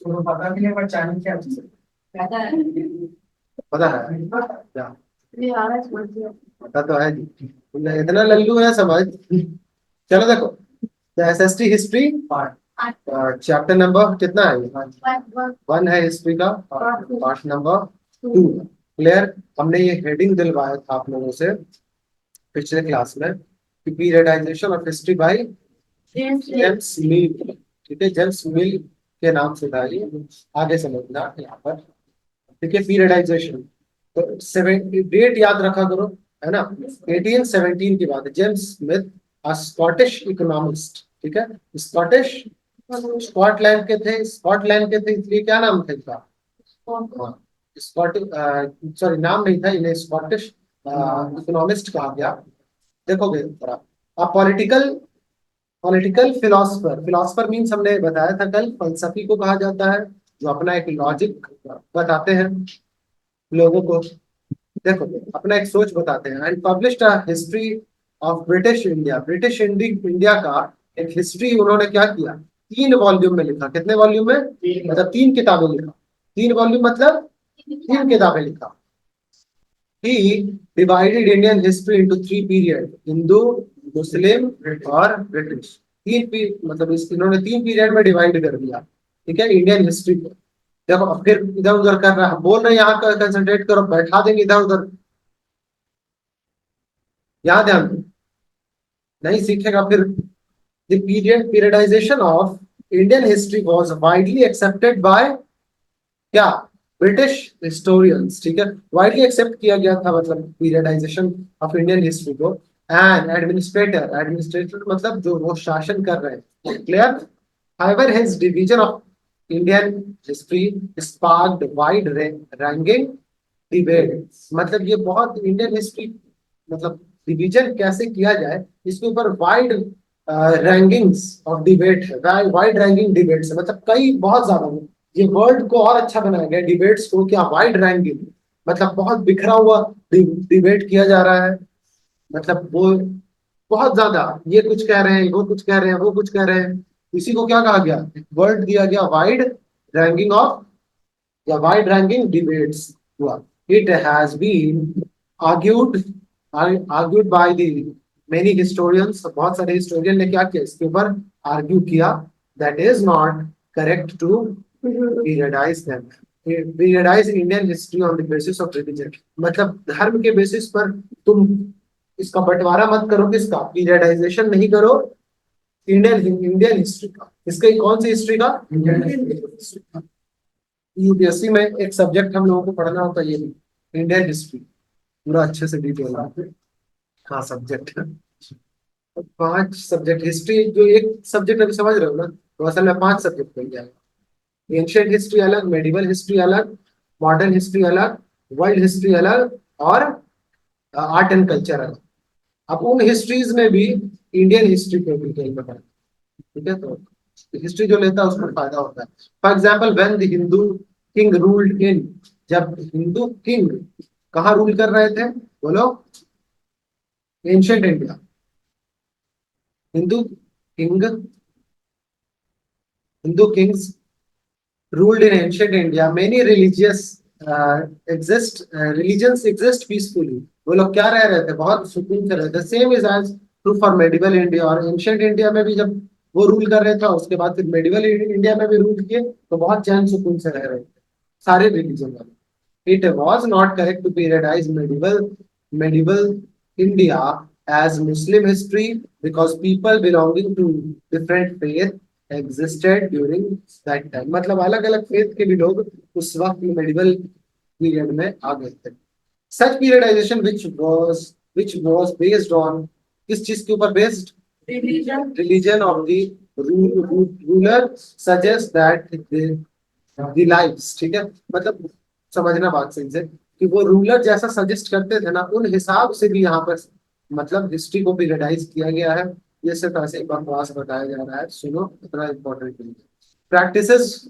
पता नहीं है पर चाइनीज क्या चीज है। पता है क्या? पता तो है जी, इतना लल्लू है समझ। चलो देखो, एसएसटी हिस्ट्री चैप्टर नंबर कितना है ये? 1 है हिस्ट्री का, पार्ट नंबर 2। क्लियर? हमने ये हेडिंग दिलवाया था आप लोगों से पिछले क्लास में कि periodisation of history by James मिल। ठीक है, जेम्स मिल के नाम से था ये। आगे समझना यहाँ पर। ठीक है, पीरियडाइजेशन तो सेवन डेट याद रखा करो, है ना? 1817 की बात है। जेम्स स्मिथ, अ स्कॉटिश इकोनॉमिस्ट। ठीक है, स्कॉटिश, स्कॉटलैंड के थे, स्कॉटलैंड के थे इसलिए क्या नाम था इनका? हाँ, स्कॉटिश, सॉरी नाम नहीं था, इन्हें स्कॉटिश इकोनॉमिस्ट कहा गया। देखोगे जरा, अब political, political philosopher. Philosopher means हमने बताया था कल, फलसफी को कहा जाता है जो अपना एक लॉजिक बताते हैं लोगों को। देखो, अपना एक सोच बताते हैं। And published a history of British India. British India का एक हिस्ट्री उन्होंने क्या किया, 3 वॉल्यूम में लिखा। कितने वॉल्यूम में? मतलब 3 किताबें लिखा। 3 वॉल्यूम मतलब 3 किताबें लिखा। He divided Indian history into 3 periods: Hindu, मुस्लिम और ब्रिटिश। मतलब इन्होंने 3 पीरियड में डिवाइड कर दिया। ठीक है, इंडियन हिस्ट्री को। देखो अब फिर इधर उधर कर रहा है, बोल रहे हैं यहाँ का कंसंट्रेट करो, बैठा देंगे इधर उधर, यहाँ ध्यान दो। नहीं सीखेगा फिर। The periodization of Indian history was widely accepted by क्या? British historians. ठीक है, वाइडली एक्सेप्ट किया गया था मतलब पीरियडाइजेशन ऑफ इंडियन हिस्ट्री को। एंड एडमिनिस्ट्रेटर, एडमिनिस्ट्रेटर मतलब जो वो शासन कर रहे हैं। Clear? However his division of Indian history sparked wide ranking debate. मतलब ये बहुत इंडियन हिस्ट्री, मतलब डिवीजन कैसे किया जाए इसके ऊपर वाइड रैंकिंग्स ऑफ डिबेट है। वाइड रैंकिंग डिबेट्स है, मतलब कई बहुत ज्यादा। ये वर्ड को और अच्छा बनाया गया डिबेट्स को, क्या वाइड रैंकिंग, मतलब बहुत बिखरा हुआ डिबेट किया जा रहा है। मतलब वो बहुत ज्यादा, ये कुछ कह रहे हैं, वो कुछ कह रहे हैं, वो कुछ कह रहे हैं। इसी को क्या कहा गया, वर्ड दिया गया वाइड रैंकिंग ऑफ, या वाइड रैंकिंग डिबेट्स हुआ। It has been argued, argued by the many historians. बहुत सारे हिस्टोरियन ने क्या किया इसके ऊपर, आर्ग्यू किया that is not correct to periodize them, periodize Indian history on the basis of religion. मतलब धर्म के बेसिस पर तुम इसका बंटवारा मत करो, किसका? पीरियडाइजेशन नहीं करो इंडियन इंडियन हिस्ट्री का। इसका कौन सी हिस्ट्री का? इंडियन हिस्ट्री का। यूपीएससी में एक सब्जेक्ट हम लोगों को पढ़ना होता है ये भी, इंडियन हिस्ट्री, पूरा अच्छे से डिटेल में। हाँ सब्जेक्ट, 5 सब्जेक्ट हिस्ट्री, जो एक सब्जेक्ट अभी समझ रहे हो ना, तो असल में 5 सब्जेक्ट बन जाएगा। एंशियंट हिस्ट्री अलग, मेडिवल हिस्ट्री अलग, मॉडर्न हिस्ट्री अलग, वर्ल्ड हिस्ट्री अलग, और आर्ट एंड कल्चर अलग। अब उन हिस्ट्रीज में भी इंडियन हिस्ट्री को डिटेल में पढ़ना। ठीक है, तो हिस्ट्री जो लेता है उसमें फायदा होता है। For example when the Hindu king ruled इन, जब हिंदू किंग कहाँ रूल कर रहे थे बोलो? Ancient India. Hindu king, Hindu Kings ruled in ancient India. Many religious religions exist peacefully. वो लोग क्या रह रहे थे, बहुत सुकून से रहे थे। Same is as true for medieval India. और एंशियंट इंडिया में भी जब वो रूल कर रहे थे, उसके बाद फिर मेडिवल इंडिया में भी रूल किए, तो बहुत चैन सुकून से रह रहे थे सारे रिलीजन वाले। It was not correct to periodize medieval India as Muslim history because people belonging to different faith existed during that time। मतलब अलग अलग फेथ के भी लोग उस वक्त मेडिवल पीरियड में आ गए थे। Such periodization which was based on, किस चीज के ऊपर based? Religion of the ruler suggest that the lives. ठीक है, मतलब समझना बात सही से, कि वो रूलर जैसा सजेस्ट करते थे ना, उन हिसाब से भी यहाँ पर मतलब हिस्ट्री को पीरियडाइज किया गया है। ये सिर्फ ऐसे ही बकवास बताया जा रहा है, सुनो इतना इंपॉर्टेंट नहीं। Practices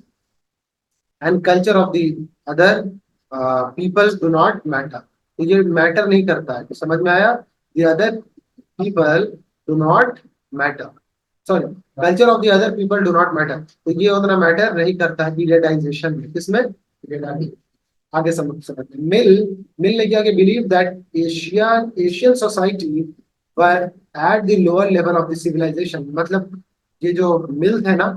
and culture of the other peoples do not matter. तो ये मैटर नहीं करता है, तो समझ में आया? The other people do not matter. Sorry, culture of the other people do not matter, तो ये उतना मैटर नहीं करता है पीरियडाइजेशन में। किसमें? आगे समझ मिल मिल ने क्या कि believe that Asian society were at the lower level of the civilisation, मतलब ये जो मिल है ना,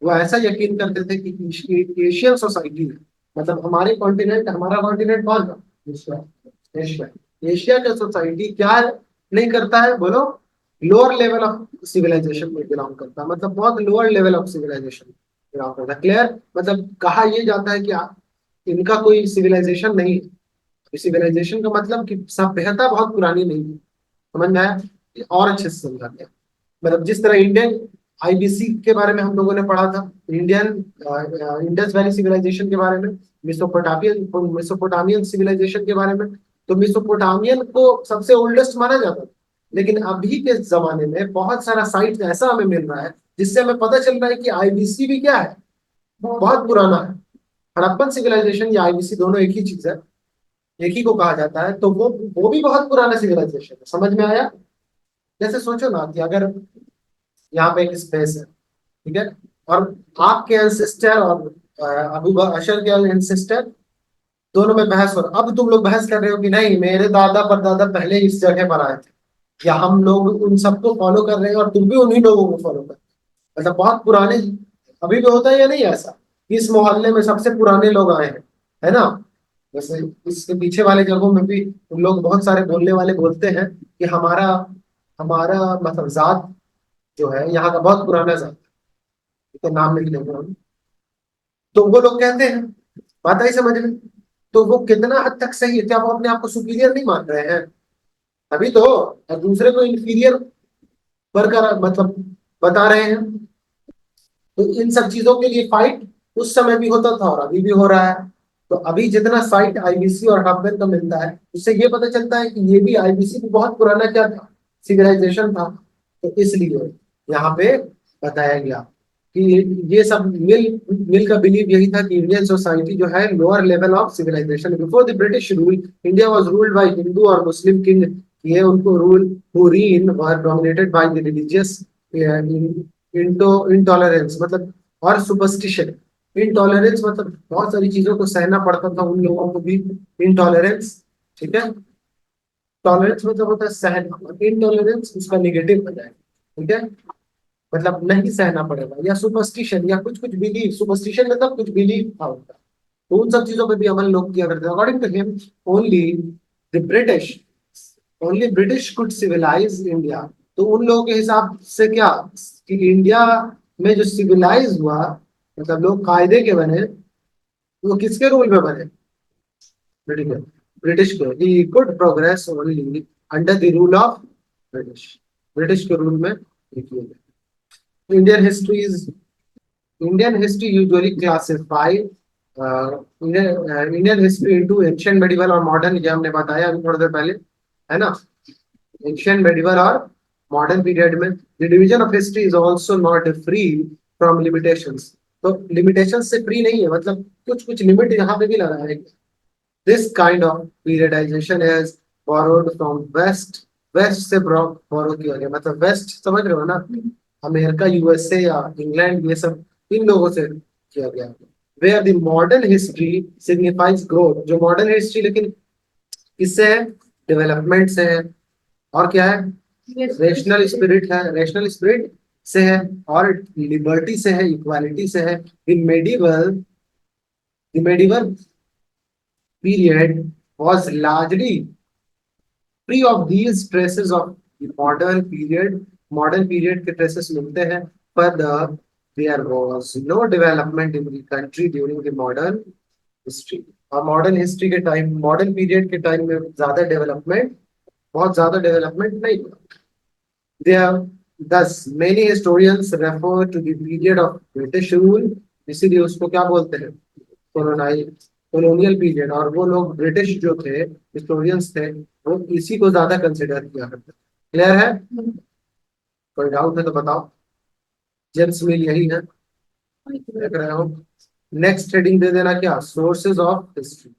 वो ऐसा यकीन करते थे कि एशियन सोसाइटी है, मतलब हमारा कॉन्टिनेंट कौन था? एशिया। एशिया। एशिया का सोसाइटी क्या नहीं करता है बोलो? लोअर लेवल ऑफ सिविलाइजेशन में बिलोंग करता है, मतलब बहुत lower level of civilisation belong करता है। क्लियर? मतलब कहा यह जाता है कि इनका कोई सिविलाइजेशन नहीं है। सिविलाइजेशन का मतलब कि सभ्यता बहुत पुरानी नहीं है। समझ में आया? ये और अच्छे से समझा गया। मतलब जिस तरह इंडियन आईबीसी के बारे में हम लोगों ने पढ़ा था, इंडियन इंडस वैली सिविलाइजेशन के बारे में, मेसोपोटामियन सिविलाइजेशन के बारे में, तो मेसोपोटामियन को सबसे ओल्डेस्ट माना जाता है। लेकिन अभी के जमाने में बहुत सारा साइट ऐसा हमें मिल रहा है जिससे हमें पता चल रहा है कि आईबीसी भी क्या है, बहुत पुराना है। हड़प्पन सिविलाइजेशन या आईबीसी दोनों एक ही चीज है, एक ही को कहा जाता है, तो वो भी बहुत पुराना सिविलाइजेशन है। समझ में आया? जैसे सोचो ना कि अगर यहाँ पे एक स्पेस है, ठीक है, और आपके एंसेस्टर और अबू अशर के एंसेस्टर दोनों में बहस हो रहा। अब तुम लोग बहस कर रहे हो कि नहीं, मेरे दादा परदादा पहले इस जगह पर आए थे, या हम लोग उन सबको फॉलो कर रहे हैं और तुम भी उन्हीं लोगों को फॉलो कर रहे हो। मतलब बहुत पुराने, अभी भी होता है या नहीं ऐसा? इस मोहल्ले में सबसे पुराने लोग आए हैं, है ना? वैसे इसके पीछे वाले जगहों में भी उन लोग बहुत सारे बोलने वाले बोलते हैं कि हमारा हमारा मतलब जात जो है यहाँ का बहुत पुराना जात है, तो नाम लिख देंगे हम। तो वो लोग कहते हैं, बात आई समझ में? तो वो कितना हद तक सही है? क्या वो अपने आप को सुपीरियर नहीं मान रहे हैं? अभी तो और दूसरे को इंफीरियर वर्कर मतलब बता रहे हैं। तो इन सब चीजों के लिए फाइट उस समय भी होता था और अभी भी हो रहा है। तो अभी जितना साइट आईबीसी और हब्बन का मिलता है, उससे ये पता चलता है कि ये भी आईबीसी भी बहुत पुराना क्या था, सिविलाइजेशन था। तो इसलिए यहाँ पे बताया गया कि ये सब मिल मिल का बिलीव यही था कि इंडियन सोसाइटी जो है lower level of civilisation. Before the British rule India was ruled by Hindu और मुस्लिम किंग। ये उनको rule who reign were dominated by the religious intolerance, मतलब और सुपरस्टिशन। इंटॉलरेंस मतलब बहुत सारी चीजों को सहना पड़ता था उन लोगों को भी। इंटॉलरेंस, ठीक है, टॉलरेंस मतलब होता है सहना, इंटॉलरेंस उसका निगेटिव हो जाए, ठीक है, मतलब नहीं सहना पड़ेगा। या सुपरस्टिशन या कुछ कुछ बिलीव, सुपरस्टिशन मतलब कुछ बिलीव था उनका, तो उन सब चीजों पे भी अमल लोग किया करते हैं। According to him only the British only British could civilise India. तो उन लोगों के हिसाब से क्या कि इंडिया में जो सिविलाइज हुआ, मतलब लोग कायदे के बने, वो किसके रूल में बने? ब्रिटिश ब्रिटिश के। He could progress only under the rule of British. British के रूल में ये किए गए। Indian history is Indian history usually classify Indian history into ancient, medieval और मॉडर्न। ये हमने बताया अभी थोड़ी देर पहले, है ना? एंशिएंट, मेडिवल और मॉडर्न पीरियड में the division of history is also not free from limitations. तो लिमिटेशंस से फ्री नहीं है, मतलब कुछ कुछ लिमिट यहाँ पे भी लगा है। This kind of periodisation is borrowed from west. West से बोरो किया गया, मतलब वेस्ट समझ रहे हो ना, अमेरिका, यूएसए या इंग्लैंड, ये सब इन लोगों से किया गया। Where the modern history signifies growth. जो मॉडर्न हिस्ट्री लेकिन किससे है? डेवलपमेंट से है। और क्या है? रेशनल स्पिरिट है, रेशनल स्पिरिट से है, और लिबर्टी से है, इक्वालिटी से है। The medieval period was largely free of these traces of the modern period. Modern period के traces मिलते हैं, but there was no development in the country during the modern history. और मॉडर्न हिस्ट्री के time, modern period के time में ज्यादा development, बहुत ज्यादा डेवलपमेंट नहीं हुआ। There, thus many historians refer to the period of British rule, इसीलिए उसको क्या बोलते हैं? Colonial period. और वो लोग ब्रिटिश जो थे, हिस्टोरियंस थे, वो इसी को ज्यादा कंसिडर किया करते। क्लियर है? कोई डाउट है तो बताओ। जेम्स मिल यही है, देख रहे हो। नेक्स्ट हेडिंग दे देना क्या? Sources of history.